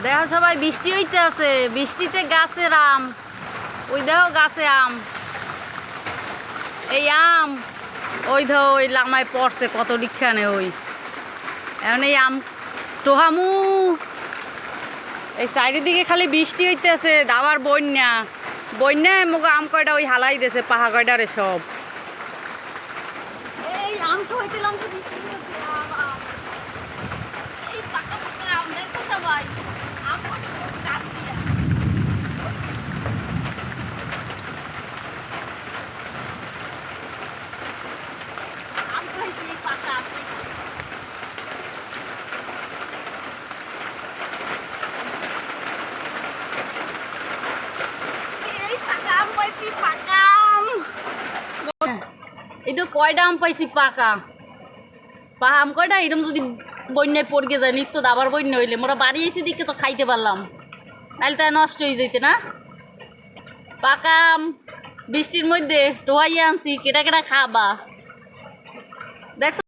দেখো সবাই বৃষ্টি হইতে আছে, বৃষ্টিতে গাছের আম, ওই দেখো গাছে আম, এই আম ওই ধর ওই লামায় পড়ছে কত দীক্ষানে ওই এখন এই আম টোহামু। এই চারিদিকে খালি বৃষ্টি হইতে আছে, দাবার বন্যা বন্যায় মোক আম কয়টা ওই হালাই দিয়েছে পাহা কয়টারে সব। এই আম তো হইতেলাম তো বৃষ্টি হচ্ছে, আম আম এই পাকা পাকা আম দেখো সবাই, আম গাছ দিয়া আম খাইছি পাকা আম খাইছি। এই পাকা আম পাইছি, পাকা আম এই তো কয়টা আম পাইছি পাকা পাহা আম কয়টা এরকম যদি বন্যায় পড়ে যায় নিত্য আবার বন্যা হইলে মোরা বাড়ি এসে দিকে তো খাইতে পারলাম, নাহলে তা নষ্ট হয়ে যেতে না। পাকা আম বৃষ্টির মধ্যে টোহাইয়া আনছি, কেটা কেটা খাবা দেখছো।